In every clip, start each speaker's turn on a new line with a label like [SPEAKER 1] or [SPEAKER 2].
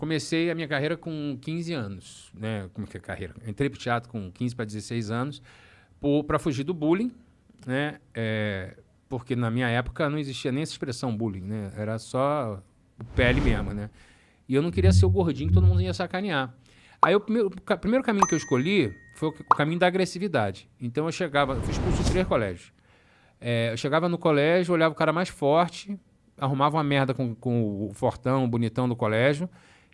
[SPEAKER 1] comecei a minha carreira com 15 anos, né? Como que é a carreira? Eu entrei pro teatro com 15 para 16 anos para fugir do bullying, né? Porque na minha época não existia nem essa expressão bullying, né? Era só o pele mesmo, né? E eu não queria ser o gordinho que todo mundo ia sacanear. Aí o primeiro caminho que eu escolhi foi o caminho da agressividade. Então eu fui expulso de 3 colégios. Eu chegava no colégio, olhava o cara mais forte, arrumava uma merda com o fortão, o bonitão do colégio,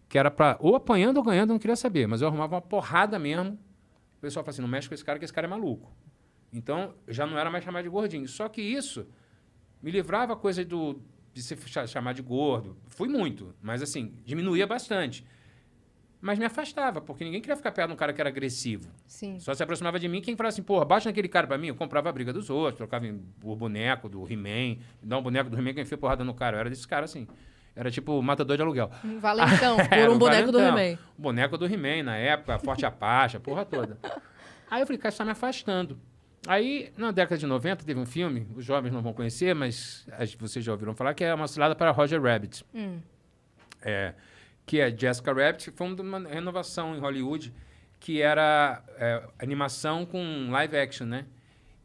[SPEAKER 1] que era pra, ou apanhando ou ganhando, eu não queria saber, mas eu arrumava uma porrada mesmo. O pessoal fala assim, não mexe com esse cara, que esse cara é maluco. Então, já não era mais chamar de gordinho. Só que isso me livrava a coisa de se chamar de gordo. Fui muito, mas assim, diminuía bastante. Mas me afastava, porque ninguém queria ficar perto de um cara que era agressivo.
[SPEAKER 2] Sim.
[SPEAKER 1] Só se aproximava de mim quem falava assim, porra, baixa naquele cara pra mim. Eu comprava a briga dos outros, trocava o boneco do He-Man, dá um boneco do He-Man que eu enfia porrada no cara. Eu era desse cara assim. Era tipo matador de aluguel.
[SPEAKER 2] Um valentão.
[SPEAKER 3] Por um boneco do He-Man.
[SPEAKER 1] O boneco do He-Man, na época, Forte Apache, a porra toda. Aí eu falei, cara, você tá me afastando. Aí, na década de 90, teve um filme, os jovens não vão conhecer, mas vocês já ouviram falar, que é Uma Cilada para Roger Rabbit. Que é Jessica Rabbit, foi uma renovação em Hollywood, que era animação com live action, né?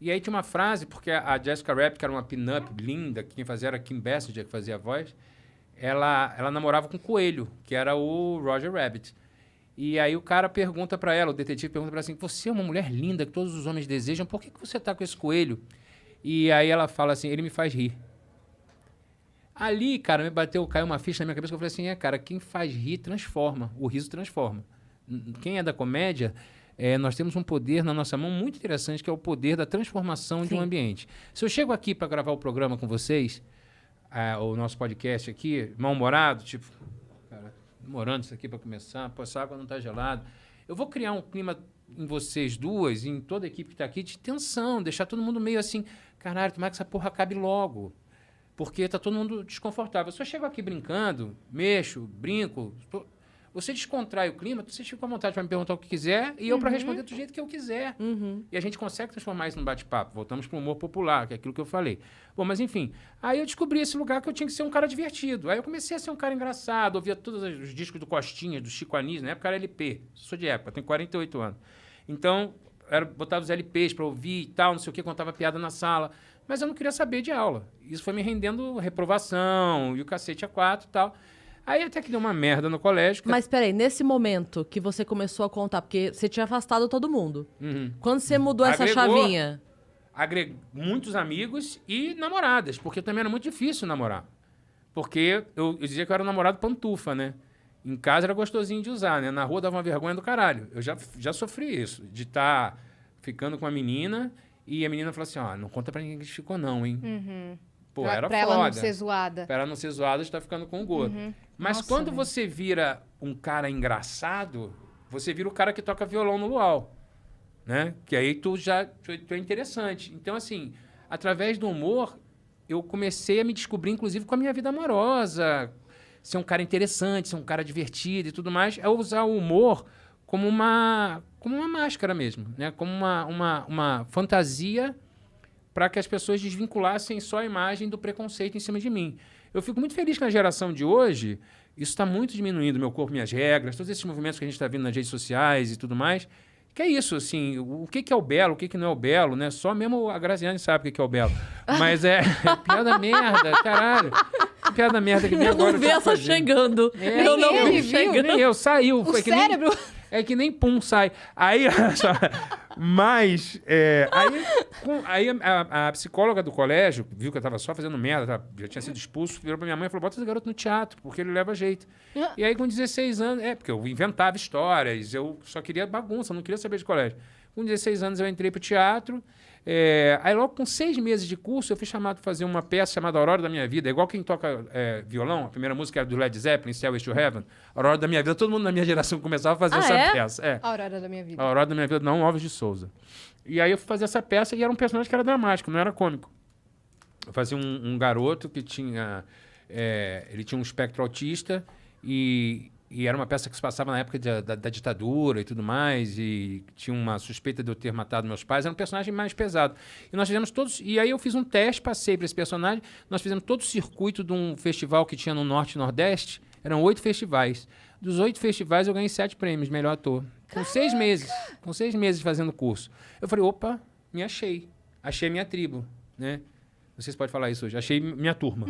[SPEAKER 1] E aí tinha uma frase, porque a Jessica Rabbit, que era uma pin-up linda, que quem fazia era Kim Basinger, que fazia a voz, ela namorava com o coelho, que era o Roger Rabbit. E aí o cara pergunta pra ela, o detetive pergunta pra ela assim, você é uma mulher linda, que todos os homens desejam, por que você tá com esse coelho? E aí ela fala assim, ele me faz rir. Ali, cara, caiu uma ficha na minha cabeça, que eu falei assim, cara, quem faz rir transforma, o riso transforma. Quem é da comédia, nós temos um poder na nossa mão muito interessante, que é o poder da transformação de um ambiente. Se eu chego aqui para gravar o programa com vocês, o nosso podcast aqui, mal-humorado, tipo, cara, demorando isso aqui para começar, pô, essa água não tá gelada, eu vou criar um clima em vocês duas, em toda a equipe que tá aqui, de tensão, deixar todo mundo meio assim, caralho, tomara que essa porra acabe logo. Porque tá todo mundo desconfortável. Se eu chego aqui brincando, mexo, brinco, você descontrai o clima, você fica à vontade para me perguntar o que quiser e eu para responder do jeito que eu quiser. E a gente consegue transformar isso num bate-papo. Voltamos para o humor popular, que é aquilo que eu falei. Bom, mas enfim, aí eu descobri esse lugar que eu tinha que ser um cara divertido. Aí eu comecei a ser um cara engraçado, ouvia todos os discos do Costinha, do Chico Anísio, na época era LP. Sou de época, tenho 48 anos. Então, botava os LPs para ouvir e tal, não sei o que, contava piada na sala. Mas eu não queria saber de aula. Isso foi me rendendo reprovação e o cacete a 4 e tal. Aí até que deu uma merda no colégio.
[SPEAKER 3] Mas peraí, nesse momento que você começou a contar, porque você tinha afastado todo mundo. Quando você mudou essa chavinha?
[SPEAKER 1] Muitos amigos e namoradas, porque também era muito difícil namorar. Porque eu dizia que eu era um namorado pantufa, né? Em casa era gostosinho de usar, né? Na rua dava uma vergonha do caralho. Eu já sofri isso, de estar ficando com uma menina e a menina falou assim, não conta pra ninguém que a gente ficou não, hein? Pô, era
[SPEAKER 2] pra
[SPEAKER 1] foda.
[SPEAKER 2] ela não ser zoada.
[SPEAKER 1] Pra ela não ser zoada, de estar ficando com o gordo. Mas
[SPEAKER 2] Nossa,
[SPEAKER 1] quando você vira um cara engraçado, você vira o cara que toca violão no luau, né? Que aí tu é interessante. Então, assim, através do humor, eu comecei a me descobrir, inclusive, com a minha vida amorosa, ser um cara interessante, ser um cara divertido e tudo mais, é usar o humor como uma máscara mesmo, né? Como uma fantasia para que as pessoas desvinculassem só a imagem do preconceito em cima de mim. Eu fico muito feliz que na geração de hoje, isso está muito diminuindo, meu corpo, minhas regras, todos esses movimentos que a gente está vendo nas redes sociais e tudo mais, que é isso, assim, o que é o belo, o que não é o belo, né? Só mesmo a Graziane sabe o que é o belo. Mas é piada merda, caralho. Piada merda que nem agora.
[SPEAKER 3] Eu não vi essa chegando. Eu não vi chegando.
[SPEAKER 1] Nem eu, saiu.
[SPEAKER 2] O cérebro...
[SPEAKER 1] É que nem pum, sai. Aí, mas, aí a psicóloga do colégio viu que eu tava só fazendo merda, já tinha sido expulso, virou pra minha mãe e falou, bota esse garoto no teatro, porque ele leva jeito. E aí, com 16 anos, porque eu inventava histórias, eu só queria bagunça, não queria saber de colégio. Com 16 anos, eu entrei pro teatro. Aí, logo com 6 meses de curso, eu fui chamado para fazer uma peça chamada Aurora da Minha Vida. Igual quem toca violão, a primeira música era do Led Zeppelin, Cell is to Heaven. Aurora da Minha Vida, todo mundo na minha geração começava a fazer essa peça.
[SPEAKER 2] Aurora da Minha Vida.
[SPEAKER 1] A Aurora da Minha Vida, não, Alves de Souza. E aí eu fui fazer essa peça e era um personagem que era dramático, não era cômico. Eu fazia um garoto que tinha... ele tinha um espectro autista e era uma peça que se passava na época da ditadura e tudo mais, e tinha uma suspeita de eu ter matado meus pais. Era um personagem mais pesado. E nós fizemos todos... E aí eu fiz um teste, passei para esse personagem. Nós fizemos todo o circuito de um festival que tinha no Norte e Nordeste. Eram 8 festivais. Dos 8 festivais, eu ganhei 7 prêmios, melhor ator. Com 6 meses. Com 6 meses fazendo curso. Eu falei, opa, me achei. Achei minha tribo, né? Não sei se pode falar isso hoje. Achei minha turma.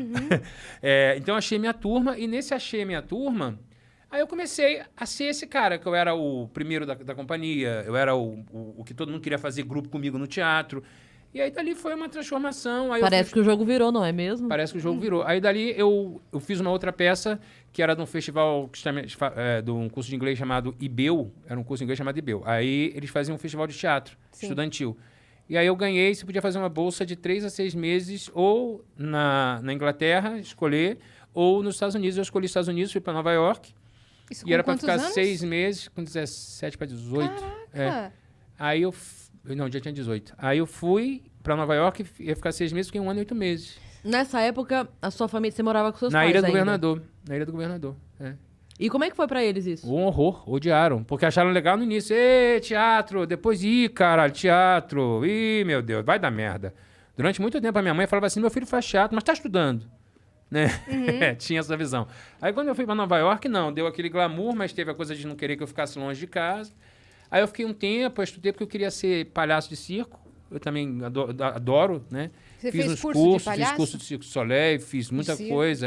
[SPEAKER 1] Então, achei minha turma. E nesse achei minha turma, aí eu comecei a ser esse cara, que eu era o primeiro da companhia. Eu era o que todo mundo queria fazer grupo comigo no teatro. E aí, dali foi uma transformação. Aí
[SPEAKER 3] Parece que o jogo virou, não é mesmo?
[SPEAKER 1] Parece que o jogo virou. Aí, dali, eu fiz uma outra peça, que era de um festival, de um curso de inglês chamado IBEU. Era um curso de inglês chamado IBEU. Aí, eles faziam um festival de teatro estudantil. E aí, eu ganhei, você podia fazer uma bolsa de 3 a 6 meses, ou na Inglaterra, escolher, ou nos Estados Unidos. Eu escolhi os Estados Unidos, fui para Nova York.
[SPEAKER 2] Isso
[SPEAKER 1] E era para
[SPEAKER 2] quantos
[SPEAKER 1] ficar
[SPEAKER 2] anos?
[SPEAKER 1] 6 meses, com 17 para 18.
[SPEAKER 2] Caraca!
[SPEAKER 1] Aí eu... Não, já tinha 18. Aí eu fui para Nova York, ia ficar 6 meses, fiquei 1 ano e 8 meses.
[SPEAKER 3] Nessa época, a sua família, você morava com seus
[SPEAKER 1] Na
[SPEAKER 3] pais
[SPEAKER 1] Ilha do
[SPEAKER 3] ainda.
[SPEAKER 1] Governador. Na Ilha do Governador,
[SPEAKER 3] E como é que foi pra eles isso?
[SPEAKER 1] Um horror, odiaram. Porque acharam legal no início. Ê, teatro, depois, caralho, teatro. Ih, meu Deus, vai dar merda. Durante muito tempo a minha mãe falava assim, meu filho faz teatro, mas tá estudando. Né? Tinha essa visão. Aí quando eu fui para Nova York, não, deu aquele glamour, mas teve a coisa de não querer que eu ficasse longe de casa. Aí eu fiquei um tempo, eu estudei porque eu queria ser palhaço de circo. Eu também adoro, né?
[SPEAKER 2] Você
[SPEAKER 1] Fiz
[SPEAKER 2] fez
[SPEAKER 1] uns
[SPEAKER 2] curso de
[SPEAKER 1] cursos,
[SPEAKER 2] palhaço?
[SPEAKER 1] fiz curso de Circo de Soleil, fiz muita
[SPEAKER 2] circo?
[SPEAKER 1] coisa,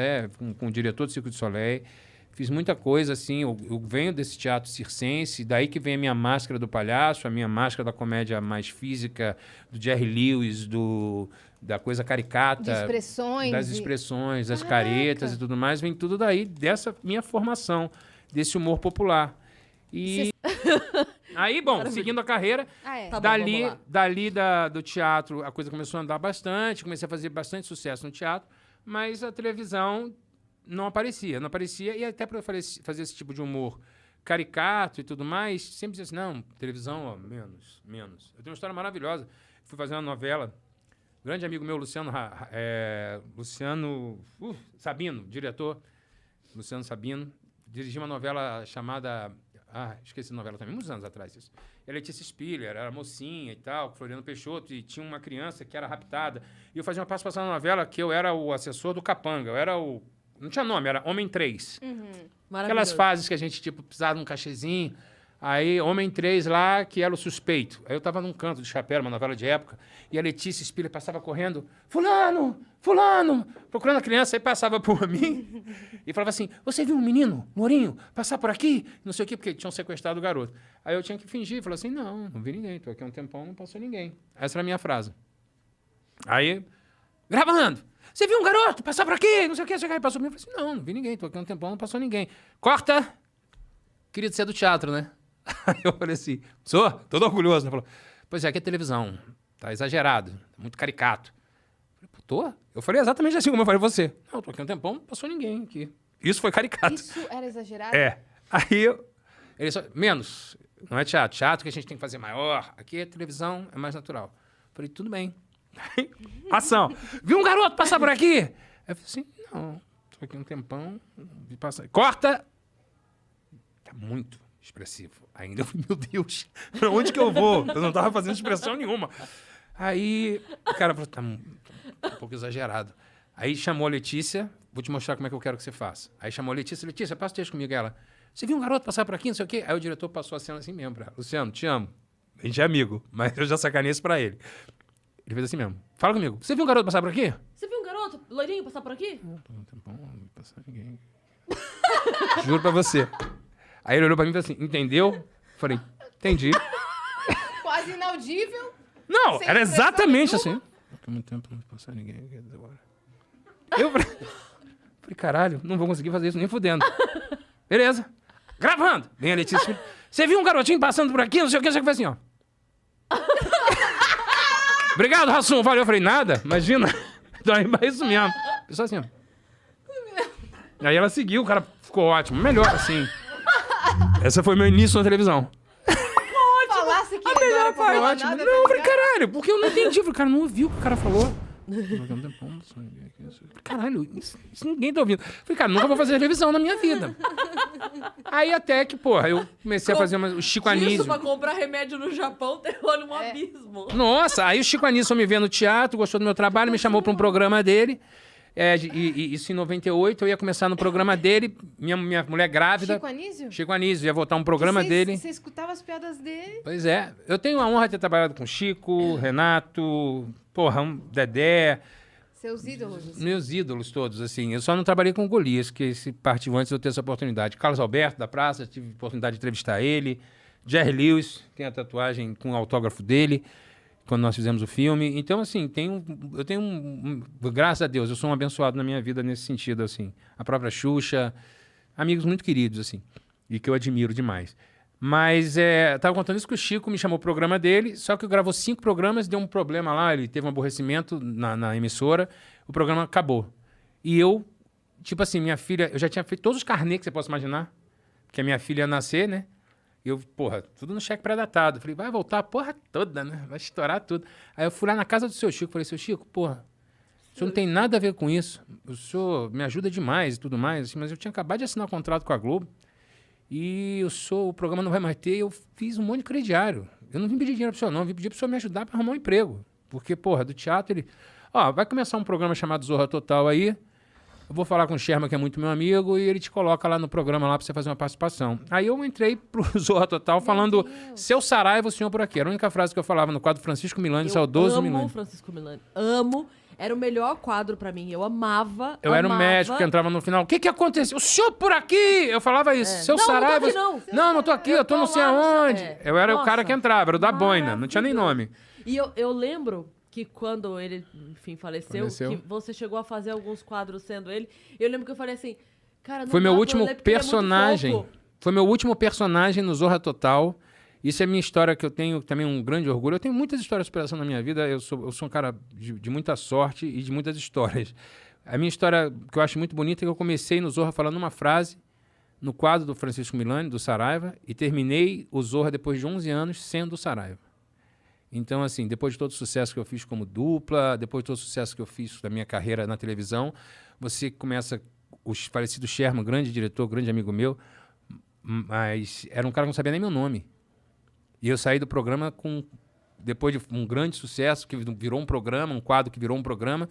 [SPEAKER 1] com o diretor do Circo de Soleil. Fiz muita coisa, assim, eu venho desse teatro circense, daí que vem a minha máscara do palhaço, a minha máscara da comédia mais física, do Jerry Lewis, da coisa caricata.
[SPEAKER 2] De expressões.
[SPEAKER 1] Das expressões, das caretas e tudo mais, vem tudo daí, dessa minha formação, desse humor popular. E aí, bom, seguindo a carreira,
[SPEAKER 3] Tá bom, vamos lá.
[SPEAKER 1] dali do teatro, a coisa começou a andar bastante, comecei a fazer bastante sucesso no teatro, mas a televisão não aparecia, e até para fazer esse tipo de humor caricato e tudo mais, sempre dizia assim, não, televisão, ó, menos. Eu tenho uma história maravilhosa, fui fazer uma novela, grande amigo meu, Luciano Sabino, diretor, Luciano Sabino, dirigiu uma novela chamada... esqueci a novela também, muitos anos atrás isso. E a Letícia Spiller, era mocinha e tal, Floriano Peixoto, e tinha uma criança que era raptada. E eu fazia uma participação na novela que eu era o assessor do Capanga, eu era o... Não tinha nome, era Homem 3. Aquelas fases que a gente, tipo, precisava de um cachezinho. Aí, Homem 3 lá, que era o suspeito. Aí eu tava num canto de chapéu, uma novela de época, e a Letícia Spiller passava correndo, fulano, procurando a criança, aí passava por mim e falava assim, você viu um menino, Mourinho, passar por aqui? Não sei o quê, porque tinham sequestrado o garoto. Aí eu tinha que fingir, falava assim, não vi ninguém, tô aqui há um tempão, não passou ninguém. Essa era a minha frase. Aí, gravando, você viu um garoto passar por aqui? Não sei o quê, aí passou por mim, eu falei assim, não vi ninguém, tô aqui há um tempão, não passou ninguém. Corta! Querido, você é do teatro, né? Aí eu falei assim, sou? Todo orgulhoso. Ele falou, pois é, aqui é televisão, tá exagerado, muito caricato. Eu falei, tô? Eu falei exatamente assim como eu falei você. Não, tô aqui há um tempão, não passou ninguém aqui. Isso foi caricato.
[SPEAKER 2] Isso era exagerado?
[SPEAKER 1] Aí ele só, menos, não é teatro. Teatro que a gente tem que fazer maior. Aqui é televisão, é mais natural. Eu falei, tudo bem. Ação. Viu um garoto passar por aqui? Aí eu falei assim, não, tô aqui há um tempão, vi passar. Corta! Tá muito expressivo. Ainda eu falei, meu Deus, pra onde que eu vou? Eu não tava fazendo expressão nenhuma. Aí o cara falou, tá um pouco exagerado. Aí chamou a Letícia, vou te mostrar como é que eu quero que você faça. Aí chamou a Letícia, passa o texto comigo. Ela, você viu um garoto passar por aqui, não sei o quê? Aí o diretor passou a cena assim mesmo pra ela. Luciano, te amo. A gente é amigo, mas eu já sacanei isso pra ele. Ele fez assim mesmo. Fala comigo. Você viu um garoto passar por aqui?
[SPEAKER 3] Você viu um garoto loirinho passar por aqui?
[SPEAKER 1] Não, tá bom, não passar ninguém. Juro pra você. Aí ele olhou pra mim e falou assim, entendeu? Falei, entendi.
[SPEAKER 2] Quase inaudível.
[SPEAKER 1] Não,
[SPEAKER 2] Sem
[SPEAKER 1] era
[SPEAKER 2] expressão
[SPEAKER 1] exatamente
[SPEAKER 2] nenhuma.
[SPEAKER 1] assim. Há muito tempo não passar ninguém aqui agora. Eu falei, caralho, não vou conseguir fazer isso nem fudendo. Beleza. Gravando. Vem a Letícia. Você viu um garotinho passando por aqui, não sei o que, você que faz assim, ó. Obrigado, Rassum. Valeu. Eu falei, nada, imagina. Então é isso mesmo. Só assim, ó. Aí ela seguiu, o cara ficou ótimo. Melhor, assim. Esse foi meu início na televisão.
[SPEAKER 2] Falasse que não era pra falar
[SPEAKER 1] Ótimo.
[SPEAKER 2] nada.
[SPEAKER 1] Não, eu
[SPEAKER 2] tá
[SPEAKER 1] falei,
[SPEAKER 2] ligado?
[SPEAKER 1] caralho, porque eu não entendi. Eu falei, cara, não ouviu o que o cara falou. Caralho, isso ninguém tá ouvindo. Eu falei, cara, nunca vou fazer televisão na minha vida. Aí até que, porra, eu comecei a fazer o Chico
[SPEAKER 3] Isso
[SPEAKER 1] Anísio.
[SPEAKER 3] pra comprar remédio no Japão, tem olho no abismo.
[SPEAKER 1] Nossa, aí o Chico Anísio me vê no teatro, gostou do meu trabalho, me chamou pra um programa dele. Isso em 98, eu ia começar no programa dele, minha mulher grávida.
[SPEAKER 2] Chico Anísio?
[SPEAKER 1] Chico Anísio, ia voltar um programa dele.
[SPEAKER 2] Você escutava as piadas dele?
[SPEAKER 1] Pois é. Eu tenho a honra de ter trabalhado com Chico, Renato, Dedé.
[SPEAKER 2] Seus ídolos. Assim.
[SPEAKER 1] Meus ídolos todos, assim. Eu só não trabalhei com o Golias, que esse partiu antes de eu ter essa oportunidade. Carlos Alberto, da Praça, tive a oportunidade de entrevistar ele. Jerry Lewis, tem a tatuagem com o autógrafo dele, quando nós fizemos o filme. Então, assim, graças a Deus, eu sou um abençoado na minha vida nesse sentido, assim. A própria Xuxa, amigos muito queridos, assim, e que eu admiro demais. Mas estava contando isso que o Chico me chamou o programa dele, só que eu gravou 5 programas, deu um problema lá, ele teve um aborrecimento na emissora, o programa acabou. E eu, tipo assim, minha filha, eu já tinha feito todos os carnês que você possa imaginar, porque a minha filha ia nascer, né? E eu, tudo no cheque pré-datado. Falei, vai voltar a porra toda, né? Vai estourar tudo. Aí eu fui lá na casa do seu Chico, falei, seu Chico, o senhor não tem nada a ver com isso, o senhor me ajuda demais e tudo mais, assim, mas eu tinha acabado de assinar um contrato com a Globo, e o programa não vai mais ter, eu fiz um monte de crediário. Eu não vim pedir dinheiro pro senhor, não. Eu vim pedir pro senhor me ajudar para arrumar um emprego. Porque, do teatro, ele... vai começar um programa chamado Zorra Total aí. Eu vou falar com o Sherman, que é muito meu amigo, e ele te coloca lá no programa lá pra você fazer uma participação. Aí eu entrei pro Zorra Total falando, seu Saraiva, o senhor por aqui. Era a única frase que eu falava no quadro Francisco Milani, saudoso Milani.
[SPEAKER 3] Eu amo Francisco Milani. Amo. Era o melhor quadro pra mim. Eu amava.
[SPEAKER 1] Eu era um médico que entrava no final. O que aconteceu? O senhor por aqui? Eu falava isso. Seu Saraiva. Não tô aqui, eu tô não sei aonde. Eu era o cara que entrava, era o da boina. Não tinha nem nome.
[SPEAKER 3] E eu lembro que quando ele, enfim, faleceu, que você chegou a fazer alguns quadros sendo ele. Eu lembro que eu falei assim, cara, não
[SPEAKER 1] foi meu último
[SPEAKER 3] ele
[SPEAKER 1] personagem. Foi meu último personagem no Zorra Total. Isso é minha história, que eu tenho também um grande orgulho. Eu tenho muitas histórias de superação na minha vida. Eu sou um cara de muita sorte e de muitas histórias. A minha história, que eu acho muito bonita, é que eu comecei no Zorra falando uma frase no quadro do Francisco Milani, do Saraiva, e terminei o Zorra depois de 11 anos sendo o Saraiva. Então, assim, depois de todo o sucesso que eu fiz como dupla, depois de todo o sucesso que eu fiz da minha carreira na televisão, você começa... O falecido Sherman, grande diretor, grande amigo meu, mas era um cara que não sabia nem meu nome. E eu saí do programa depois de um grande sucesso, que virou um programa, um quadro que virou um programa,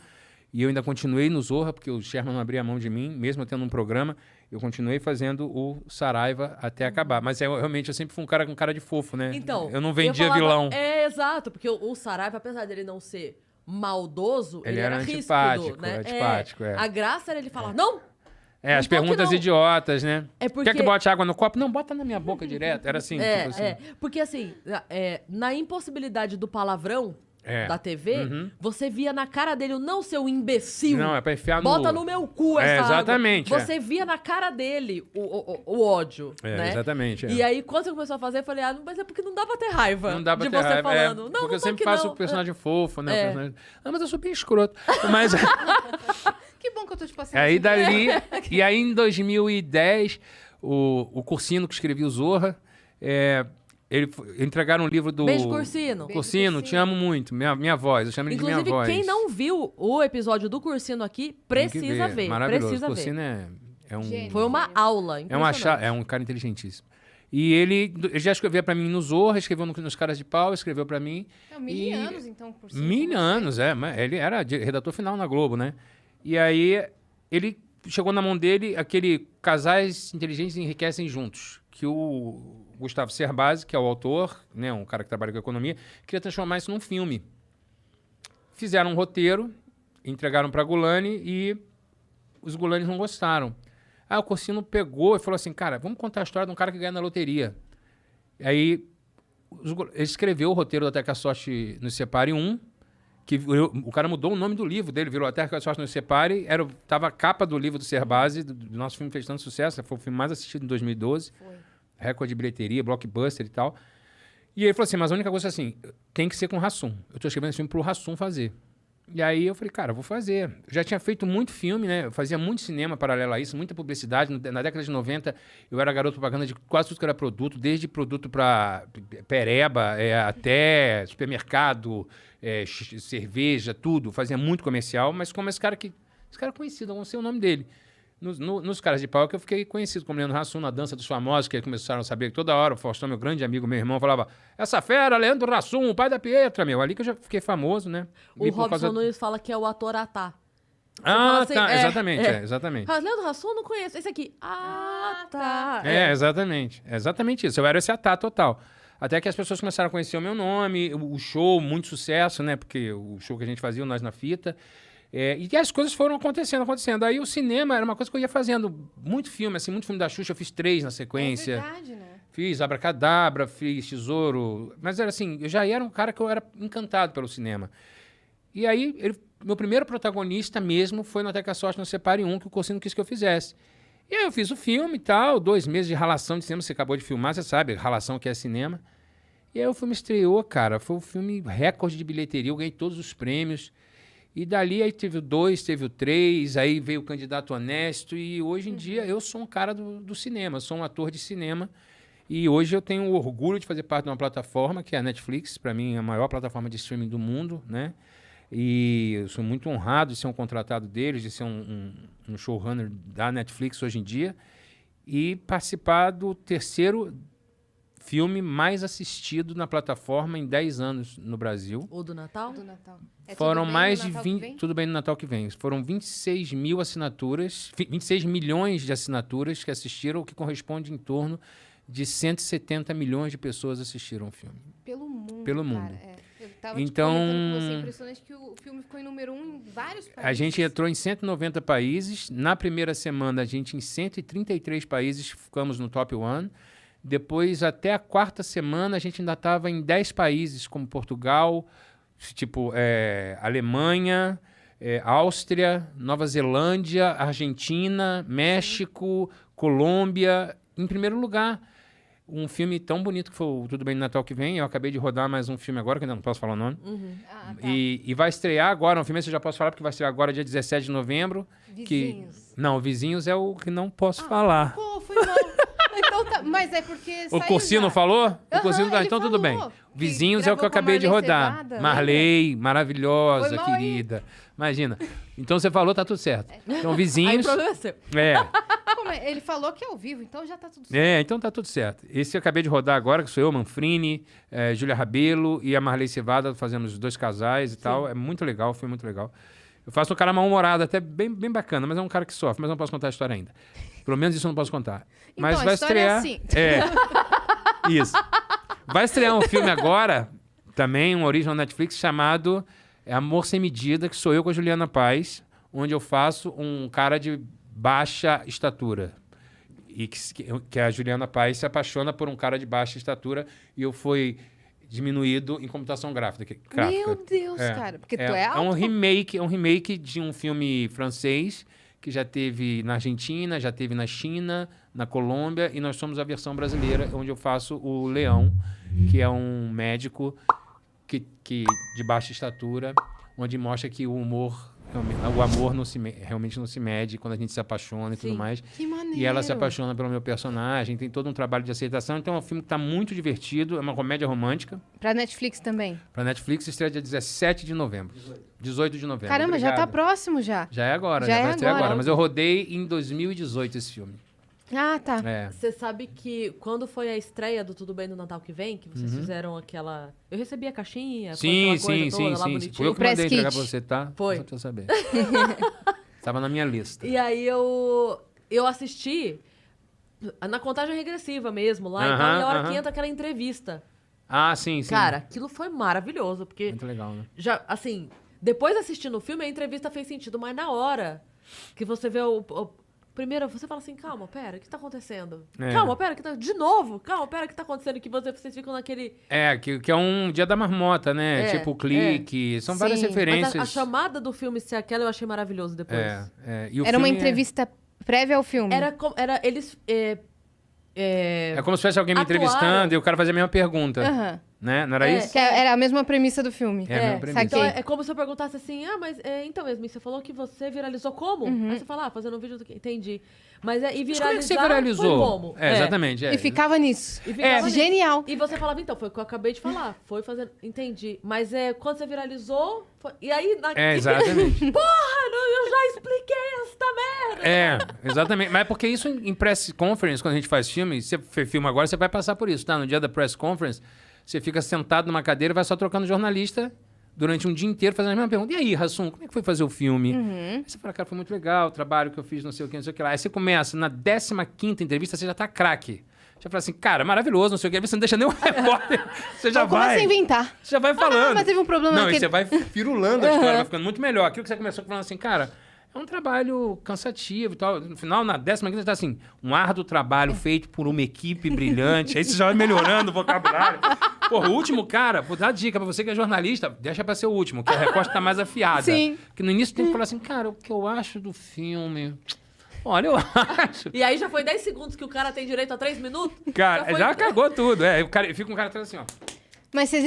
[SPEAKER 1] e eu ainda continuei no Zorra, porque o Sherman não abria a mão de mim, mesmo tendo um programa, eu continuei fazendo o Saraiva até acabar. Mas realmente eu sempre fui um cara com cara de fofo, né?
[SPEAKER 3] Então,
[SPEAKER 1] eu não vendia vilão.
[SPEAKER 3] Exato, porque o Saraiva, apesar dele não ser maldoso, ele era
[SPEAKER 1] antipático,
[SPEAKER 3] ríspido, né?
[SPEAKER 1] Antipático.
[SPEAKER 3] A graça era ele falar, não!
[SPEAKER 1] As perguntas idiotas, né?
[SPEAKER 3] Porque...
[SPEAKER 1] Quer que bote água no copo? Não, bota na minha boca direto. Era assim, tipo assim.
[SPEAKER 3] Porque assim, na impossibilidade do palavrão da TV, você via na cara dele o não seu imbecil.
[SPEAKER 1] Não, é pra enfiar no...
[SPEAKER 3] Bota no meu cu essa
[SPEAKER 1] exatamente.
[SPEAKER 3] água. Você via na cara dele o ódio, né?
[SPEAKER 1] Exatamente.
[SPEAKER 3] E aí, quando você começou a fazer, eu falei, mas é porque não dá pra ter raiva.
[SPEAKER 1] Não dá pra
[SPEAKER 3] de
[SPEAKER 1] ter
[SPEAKER 3] você
[SPEAKER 1] raiva.
[SPEAKER 3] falando. Não,
[SPEAKER 1] porque
[SPEAKER 3] não
[SPEAKER 1] eu sempre faço o personagem fofo, né? Personagem... mas eu sou bem escroto. Mas...
[SPEAKER 2] Que bom que eu tô te passando.
[SPEAKER 1] Aí dali... E aí, em 2010, o Cursino, que escrevia o Zorra, entregaram um livro do...
[SPEAKER 3] Beijo, Cursino.
[SPEAKER 1] Cursino, te amo muito. Minha voz, eu chamo ele de minha voz.
[SPEAKER 3] Inclusive, quem não viu o episódio do Cursino aqui, precisa ver.
[SPEAKER 1] Maravilhoso.
[SPEAKER 3] Precisa
[SPEAKER 1] Cursino
[SPEAKER 3] ver.
[SPEAKER 1] é um...
[SPEAKER 3] Gênio. Foi uma aula,
[SPEAKER 1] é um cara inteligentíssimo. E ele já escrevia pra mim no Zorra, escreveu nos Caras de Pau, escreveu pra mim.
[SPEAKER 2] Anos, então, Cursino.
[SPEAKER 1] 1000 anos, ele era redator final na Globo, né? E aí, ele chegou na mão dele aquele Casais Inteligentes Enriquecem Juntos, que o Gustavo Cerbasi, que é o autor, né, um cara que trabalha com economia, queria transformar isso num filme. Fizeram um roteiro, entregaram para Gulani e os Gulanes não gostaram. Aí o Cursino pegou e falou assim, cara, vamos contar a história de um cara que ganha na loteria. Aí ele escreveu o roteiro do Até que a Sorte Nos Separe 1, que o cara mudou o nome do livro dele, virou Até que a Sorte Nos Separe, tava a capa do livro do Cerbasi, do nosso filme fez tanto sucesso, foi o filme mais assistido em 2012. Foi. Recorde de bilheteria, blockbuster e tal. E ele falou assim, mas a única coisa é assim, tem que ser com o Hassum. Eu tô escrevendo esse filme pro Hassum fazer. E aí eu falei, cara, eu vou fazer. Eu já tinha feito muito filme, né? Eu fazia muito cinema paralelo a isso, muita publicidade. Na década de 90, eu era garoto propaganda de quase tudo que era produto, desde produto para pereba, até supermercado, cerveja, tudo. Fazia muito comercial, mas como esse cara conhecido, eu não sei o nome dele. Nos Caras de Pau, que eu fiquei conhecido como Leandro Hassum, na Dança dos Famosos, que eles começaram a saber que toda hora o Faustão, meu grande amigo, meu irmão, falava, essa fera, Leandro Hassum, o pai da Pietra, meu. Ali que eu já fiquei famoso, né?
[SPEAKER 3] O Robson Nunes fala que é o ator Atá. Assim,
[SPEAKER 1] exatamente, exatamente.
[SPEAKER 3] Leandro Hassum, não conheço. Esse aqui. Tá.
[SPEAKER 1] Exatamente. É exatamente isso. Eu era esse atá total. Até que as pessoas começaram a conhecer o meu nome, o show, muito sucesso, né? Porque o show que a gente fazia, o Nós na Fita. E as coisas foram acontecendo. Aí o cinema era uma coisa que eu ia fazendo. Muito filme da Xuxa, eu fiz 3 na sequência.
[SPEAKER 2] É verdade, né?
[SPEAKER 1] Fiz Abracadabra, fiz Tesouro. Mas era assim, eu já era um cara que eu era encantado pelo cinema. E aí, meu primeiro protagonista mesmo foi no Até que a Sorte Nos Separe 1, que o Cossino quis que eu fizesse. E aí eu fiz o filme e tal, 2 meses de ralação de cinema, você acabou de filmar, você sabe, ralação que é cinema. E aí o filme estreou, cara, foi um filme recorde de bilheteria, eu ganhei todos os prêmios. E dali aí teve o 2, teve o 3, aí veio o Candidato Honesto, e hoje em dia eu sou um cara do cinema, sou um ator de cinema. E hoje eu tenho o orgulho de fazer parte de uma plataforma, que é a Netflix, para mim é a maior plataforma de streaming do mundo, né? E eu sou muito honrado de ser um contratado deles, de ser um showrunner da Netflix hoje em dia, e participar do 3º filme mais assistido na plataforma em 10 anos no Brasil.
[SPEAKER 3] O do Natal?
[SPEAKER 2] Do Natal.
[SPEAKER 1] Foram mais de 20... Tudo bem no Natal que vem. Foram 26 mil assinaturas, 26 milhões de assinaturas que assistiram, o que corresponde em torno de 170 milhões de pessoas assistiram o filme.
[SPEAKER 2] Pelo mundo,
[SPEAKER 1] Pelo mundo.
[SPEAKER 2] Cara, Eu tava
[SPEAKER 1] então,
[SPEAKER 2] com você, impressionante que o filme ficou em número 1 em vários países.
[SPEAKER 1] A gente entrou em 190 países. Na primeira semana, a gente em 133 países ficamos no top 1. Depois, até a 4ª semana, a gente ainda estava em 10 países, como Portugal, Alemanha, Áustria, Nova Zelândia, Argentina, México, Colômbia, em primeiro lugar. Um filme tão bonito que foi o Tudo Bem no Natal que Vem. Eu acabei de rodar mais um filme agora, que ainda não posso falar o nome.
[SPEAKER 2] Tá.
[SPEAKER 1] E vai estrear agora, um filme esse eu já posso falar, porque vai estrear agora dia 17 de novembro.
[SPEAKER 2] Vizinhos.
[SPEAKER 1] Não, Vizinhos é o que não posso falar.
[SPEAKER 2] Pô, foi mal. Então tá, mas é porque
[SPEAKER 1] O Cossino falou? O Cossino tá, então tudo bem. Vizinhos é o que eu acabei de rodar.
[SPEAKER 2] Cevada,
[SPEAKER 1] Marley, maravilhosa,
[SPEAKER 2] foi mal
[SPEAKER 1] querida. Imagina. Então você falou, tá tudo certo. Então, Vizinhos...
[SPEAKER 3] Aí o problema é seu.
[SPEAKER 2] Pô, mas ele falou que é ao vivo, então já tá tudo certo.
[SPEAKER 1] Então tá tudo certo. Esse eu acabei de rodar agora, que sou eu, Manfrini, Júlia Rabelo e a Marley Cevada, fazemos os 2 casais e tal. É muito legal, foi muito legal. Eu faço um cara mal-humorado, até bem bacana, mas é um cara que sofre, mas não posso contar a história ainda. Pelo menos isso eu não posso contar.
[SPEAKER 2] Então,
[SPEAKER 1] Mas vai estrear...
[SPEAKER 2] assim.
[SPEAKER 1] Isso. Vai estrear um filme agora, também, um original Netflix, chamado Amor Sem Medida, que sou eu com a Juliana Paz, onde eu faço um cara de baixa estatura. E que a Juliana Paz se apaixona por um cara de baixa estatura e eu fui diminuído em computação gráfica.
[SPEAKER 2] Meu Deus, cara. Porque tu é alto.
[SPEAKER 1] É um remake de um filme francês que já teve na Argentina, já teve na China, na Colômbia, e nós somos a versão brasileira, onde eu faço o Leão, que é um médico que de baixa estatura, onde mostra que o amor realmente não se mede quando a gente se apaixona e tudo mais.
[SPEAKER 2] Que maneiro.
[SPEAKER 1] E ela se apaixona pelo meu personagem, tem todo um trabalho de aceitação. Então é um filme que está muito divertido, é uma comédia romântica.
[SPEAKER 2] Pra Netflix também.
[SPEAKER 1] Pra Netflix estreia dia 17 de novembro. 18 de novembro.
[SPEAKER 2] Caramba,
[SPEAKER 1] Obrigado.
[SPEAKER 2] já tá próximo já.
[SPEAKER 1] Já é agora, já vai ser agora. Mas eu rodei em 2018 esse filme.
[SPEAKER 2] Ah, tá.
[SPEAKER 3] Você sabe que quando foi a estreia do Tudo Bem no Natal que Vem, que vocês fizeram aquela... Eu recebi a caixinha,
[SPEAKER 1] sim.
[SPEAKER 3] Lá bonitinho.
[SPEAKER 1] Foi eu que mandei entregar pra você, tá?
[SPEAKER 3] Foi.
[SPEAKER 1] Só pra você saber. Tava na minha lista.
[SPEAKER 3] E aí eu assisti na contagem regressiva mesmo lá, então é a hora que entra aquela entrevista.
[SPEAKER 1] Ah, sim.
[SPEAKER 3] Cara, aquilo foi maravilhoso, porque...
[SPEAKER 1] Muito legal, né?
[SPEAKER 3] Já, assim, depois assistindo o filme, a entrevista fez sentido, mas na hora que você vê primeiro, você fala assim, calma, pera, o que tá acontecendo? Calma, pera, de novo? Calma, pera, o que tá acontecendo? Que vocês ficam naquele...
[SPEAKER 1] Que é um Dia da Marmota, né? Tipo o clique, são várias referências.
[SPEAKER 3] Mas a chamada do filme ser aquela eu achei maravilhoso depois.
[SPEAKER 1] E o
[SPEAKER 2] Era uma
[SPEAKER 1] filme
[SPEAKER 2] entrevista prévia ao filme.
[SPEAKER 3] Eles...
[SPEAKER 1] É como se fosse alguém me entrevistando e o cara fazia a mesma pergunta. Né? Não era isso?
[SPEAKER 2] Que era a mesma premissa do filme.
[SPEAKER 1] É a mesma premissa.
[SPEAKER 3] Então é como se eu perguntasse assim, mas então, Yasmin, você falou que você viralizou como? Aí você fala, fazendo um vídeo do que... Entendi. Mas e viralizar
[SPEAKER 1] como é que você viralizou?
[SPEAKER 3] Foi como?
[SPEAKER 1] Exatamente.
[SPEAKER 2] E ficava nisso.
[SPEAKER 3] Ficava nisso.
[SPEAKER 2] Genial.
[SPEAKER 3] E você falava, então, foi o que eu acabei de falar. Foi fazendo... Entendi. Mas quando você viralizou... E aí...
[SPEAKER 1] Exatamente.
[SPEAKER 3] Porra, eu já expliquei esta merda!
[SPEAKER 1] Exatamente. Mas é porque isso em press conference, quando a gente faz filme, você filma agora, você vai passar por isso, tá? No dia da press conference, você fica sentado numa cadeira e vai só trocando jornalista durante um dia inteiro fazendo a mesma pergunta. E aí, Hassum, como é que foi fazer o filme? Aí você fala, cara, foi muito legal, o trabalho que eu fiz, não sei o que, não sei o que lá. Aí você começa, na 15ª entrevista, você já tá craque. Já fala assim, cara, maravilhoso, não sei o que. Aí você não deixa nem o repórter. Você já vai.
[SPEAKER 2] Começa a inventar.
[SPEAKER 1] Você já vai falando.
[SPEAKER 2] Mas teve um problema
[SPEAKER 1] Não,
[SPEAKER 2] aqui.
[SPEAKER 1] e você vai firulando a história, vai ficando muito melhor. Aquilo que você começou falando assim, cara, é um trabalho cansativo e tal. No final, na 15ª, você tá assim, um árduo trabalho feito por uma equipe brilhante. Aí você já vai melhorando o vocabulário. Porra, o último cara, vou dar dica pra você que é jornalista, deixa pra ser o último, que a resposta tá mais afiada.
[SPEAKER 2] Sim.
[SPEAKER 1] Que no início tem que falar assim, cara, o que eu acho do filme... Olha, eu acho...
[SPEAKER 3] E aí já foi 10 segundos que o cara tem direito a 3 minutos?
[SPEAKER 1] Cara,
[SPEAKER 3] foi-
[SPEAKER 1] já cagou tudo. Fica um cara atrás assim, ó.
[SPEAKER 2] Mas vocês